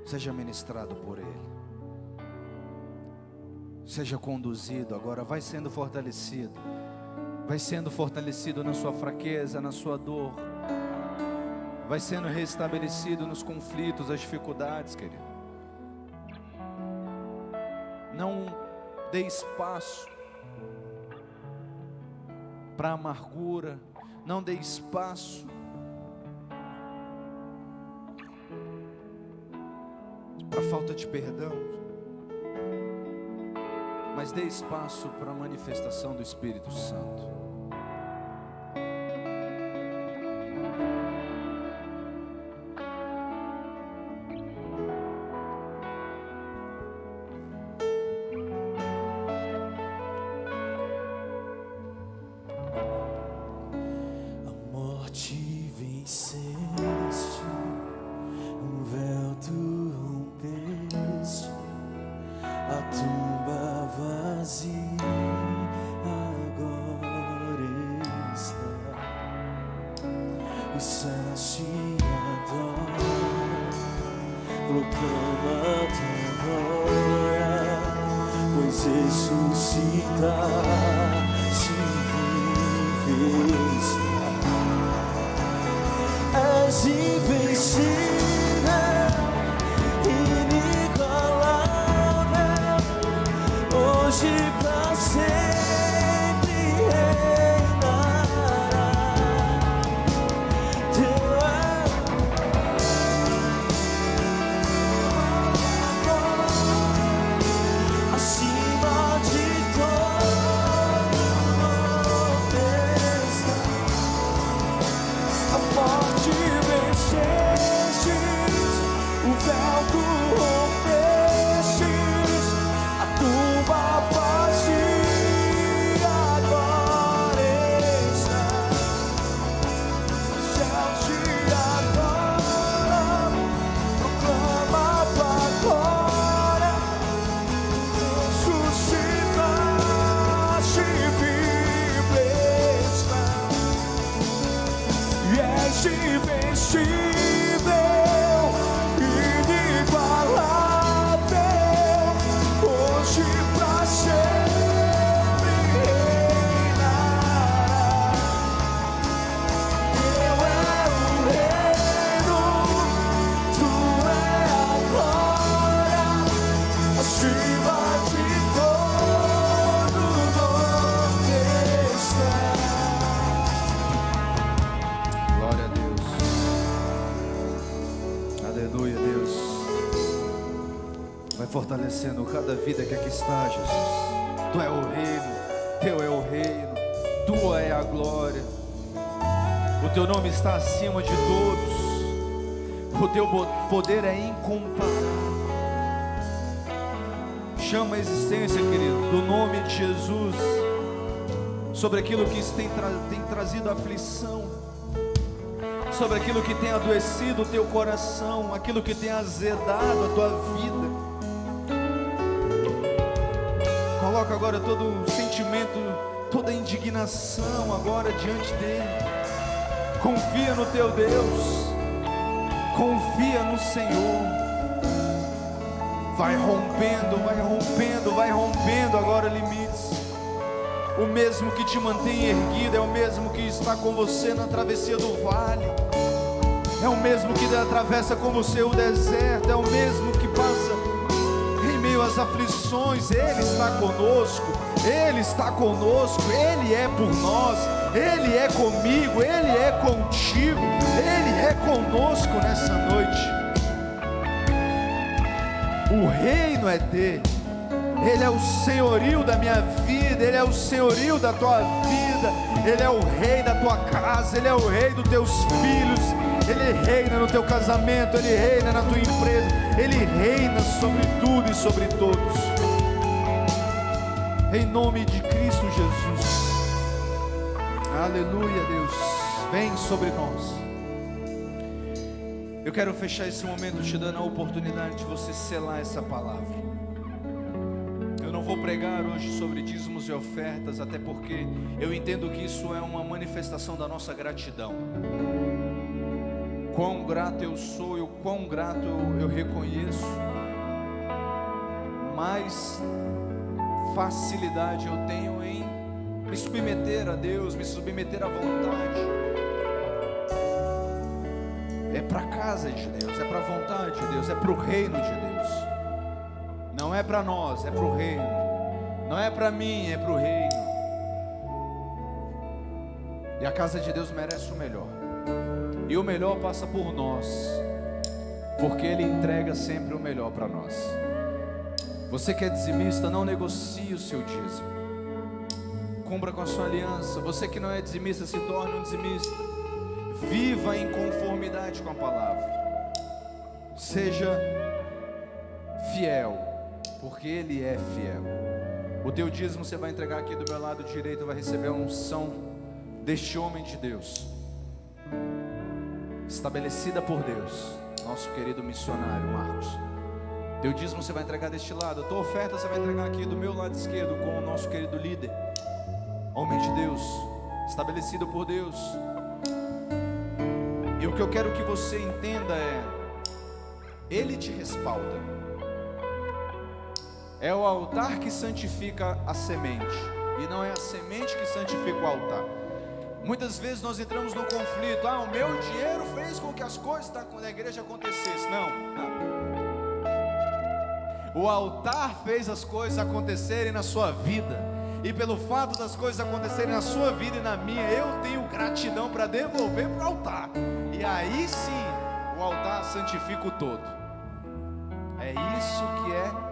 Seja ministrado por Ele. Seja conduzido agora. Vai sendo fortalecido. Vai sendo fortalecido na sua fraqueza, na sua dor. Vai sendo restabelecido nos conflitos, as dificuldades, querido. Não dê espaço para amargura. Não dê espaço para falta de perdão. Mas dê espaço para a manifestação do Espírito Santo. Fortalecendo cada vida que aqui está, Jesus. Tu é o reino, teu é o reino, tua é a glória. O teu nome está acima de todos. O teu poder é incomparável. Chama a existência, querido, do nome de Jesus sobre aquilo que tem trazido aflição, sobre aquilo que tem adoecido o teu coração, aquilo que tem azedado a tua vida. Coloca agora todo o sentimento, toda a indignação agora diante dele. Confia no teu Deus, confia no Senhor. Vai rompendo, vai rompendo, vai rompendo agora limites. O mesmo que te mantém erguido é o mesmo que está com você na travessia do vale. É o mesmo que atravessa com você o deserto. É o mesmo que passa as aflições. Ele está conosco, Ele está conosco, Ele é por nós, Ele é comigo, Ele é contigo, Ele é conosco nessa noite. O reino é dele, Ele é o senhorio da minha vida, Ele é o senhorio da tua vida, Ele é o rei da tua casa, Ele é o rei dos teus filhos, Ele reina no teu casamento, Ele reina na tua empresa, Ele reina sobre tudo e sobre todos. Em nome de Cristo Jesus. Aleluia, Deus, vem sobre nós. Eu quero fechar esse momento te dando a oportunidade de você selar essa palavra. Eu não vou pregar hoje sobre dízimos e ofertas, até porque eu entendo que isso é uma manifestação da nossa gratidão. Quão grato eu sou e o quão grato eu reconheço, mais facilidade eu tenho em me submeter a Deus, me submeter à vontade. É para a casa de Deus, é para a vontade de Deus, é para o reino de Deus. Não é para nós, é para o reino. Não é para mim, é para o reino. E a casa de Deus merece o melhor. E o melhor passa por nós, porque Ele entrega sempre o melhor para nós. Você que é dizimista, não negocie o seu dízimo. Cumpra com a sua aliança. Você que não é dizimista, se torne um dizimista. Viva em conformidade com a palavra. Seja fiel, porque Ele é fiel. O teu dízimo você vai entregar aqui do meu lado direito, vai receber a unção deste homem de Deus, estabelecida por Deus, nosso querido missionário Marcos. Teu dízimo você vai entregar deste lado, a tua oferta você vai entregar aqui do meu lado esquerdo, com o nosso querido líder, homem de Deus, estabelecido por Deus. E o que eu quero que você entenda é: Ele te respalda. É o altar que santifica a semente, e não é a semente que santifica o altar. Muitas vezes nós entramos no conflito: o meu dinheiro fez com que as coisas da igreja acontecessem. Não. O altar fez as coisas acontecerem na sua vida, e pelo fato das coisas acontecerem na sua vida e na minha, eu tenho gratidão para devolver para o altar. E aí sim, o altar santifica o todo. É isso que é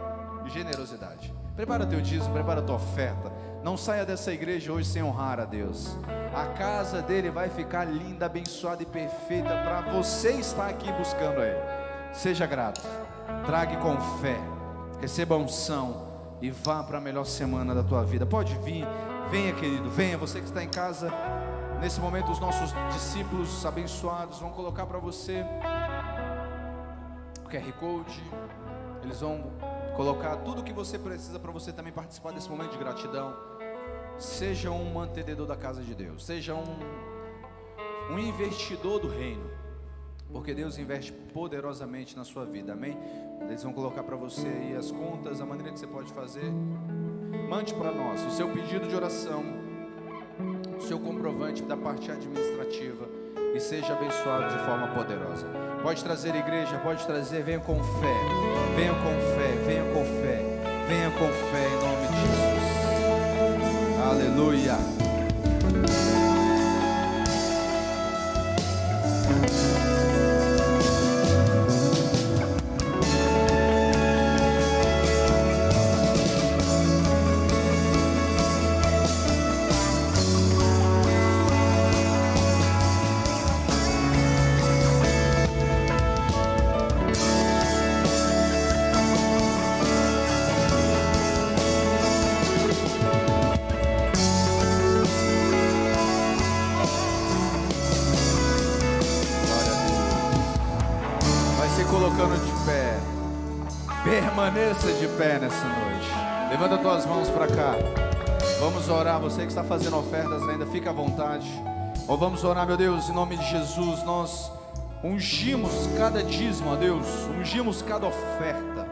generosidade. Prepara teu dízimo, prepara tua oferta. Não saia dessa igreja hoje sem honrar a Deus. A casa dele vai ficar linda, abençoada e perfeita para você estar aqui buscando Ele. Seja grato, trague com fé, receba a unção e vá para a melhor semana da tua vida. Pode vir, venha querido, venha. Você que está em casa, nesse momento os nossos discípulos abençoados vão colocar para você o QR Code. Eles vão colocar tudo o que você precisa para você também participar desse momento de gratidão. Seja um mantenedor da casa de Deus, seja um investidor do reino, porque Deus investe poderosamente na sua vida, amém? Eles vão colocar para você aí as contas, a maneira que você pode fazer. Mande para nós o seu pedido de oração, o seu comprovante da parte administrativa, e seja abençoado de forma poderosa. Pode trazer igreja, pode trazer, venha com fé, venha com fé, venha com fé, venha com fé em nome de Jesus. Aleluia. Colocando de pé, permaneça de pé nessa noite. Levanta tuas mãos para cá. Vamos orar. Você que está fazendo ofertas ainda, fica à vontade. Ou vamos orar, meu Deus, em nome de Jesus. Nós ungimos cada dízimo, ó Deus, ungimos cada oferta,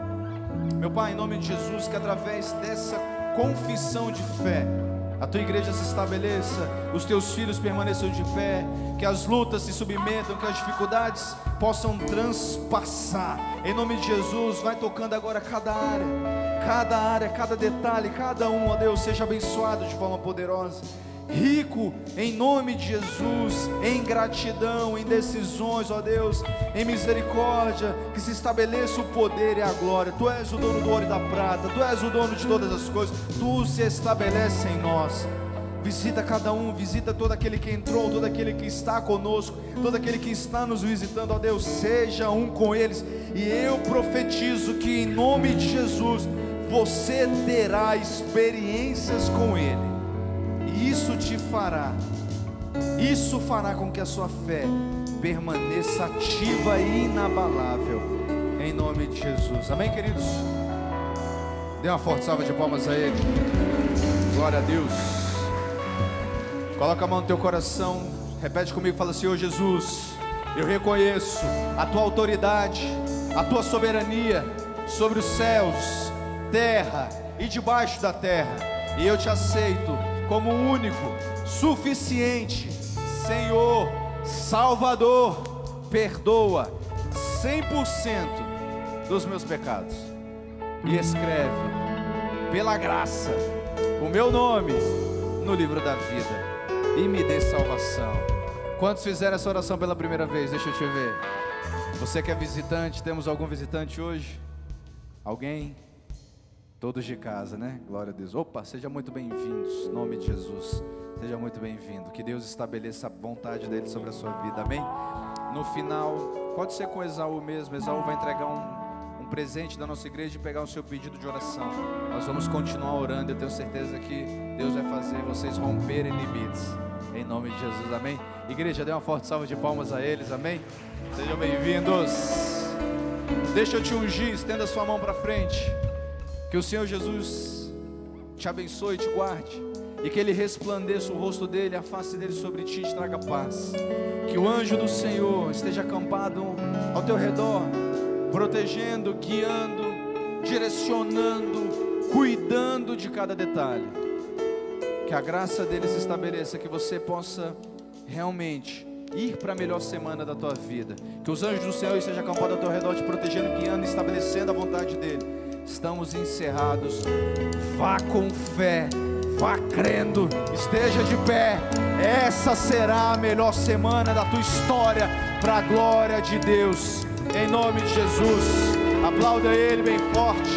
meu Pai, em nome de Jesus, que através dessa confissão de fé a tua igreja se estabeleça, os teus filhos permaneçam de pé, que as lutas se submetam, que as dificuldades possam transpassar. Em nome de Jesus, vai tocando agora cada área, cada detalhe, cada um, ó Deus, seja abençoado de forma poderosa. Rico em nome de Jesus, em gratidão, em decisões, ó Deus, em misericórdia, que se estabeleça o poder e a glória. Tu és o dono do ouro e da prata, Tu és o dono de todas as coisas, Tu se estabelece em nós. Visita cada um, visita todo aquele que entrou, todo aquele que está conosco, todo aquele que está nos visitando, ó Deus, seja um com eles. E eu profetizo que em nome de Jesus, você terá experiências com Ele, e isso fará com que a sua fé permaneça ativa e inabalável, em nome de Jesus. Amém, queridos? Dê uma forte salva de palmas a Ele. Glória a Deus. Coloca a mão no teu coração, repete comigo, fala: Senhor Jesus, eu reconheço a tua autoridade, a tua soberania sobre os céus, terra e debaixo da terra, e eu te aceito como único, suficiente Senhor, Salvador. Perdoa 100% dos meus pecados e escreve pela graça o meu nome no livro da vida e me dê salvação. Quantos fizeram essa oração pela primeira vez? Deixa eu te ver. Você que é visitante, temos algum visitante hoje? Alguém? Todos de casa, né? Glória a Deus. Opa, sejam muito bem-vindos, em nome de Jesus. Seja muito bem-vindo. Que Deus estabeleça a vontade dele sobre a sua vida, amém? No final, pode ser com Esaú mesmo. Esaú vai entregar um presente da nossa igreja e pegar o seu pedido de oração. Nós vamos continuar orando. Eu tenho certeza que Deus vai fazer vocês romperem limites, em nome de Jesus, amém? Igreja, dê uma forte salva de palmas a eles, amém? Sejam bem-vindos. Deixa eu te ungir, estenda sua mão para frente. Que o Senhor Jesus te abençoe e te guarde, e que Ele resplandeça o rosto dele, a face dele sobre ti, e te traga paz. Que o anjo do Senhor esteja acampado ao teu redor, protegendo, guiando, direcionando, cuidando de cada detalhe. Que a graça dele se estabeleça, que você possa realmente ir para a melhor semana da tua vida. Que os anjos do Senhor estejam acampados ao teu redor, te protegendo, guiando, estabelecendo a vontade dele. Estamos encerrados. Vá com fé, vá crendo, esteja de pé. Essa será a melhor semana da tua história, para a glória de Deus, em nome de Jesus. Aplauda Ele bem forte.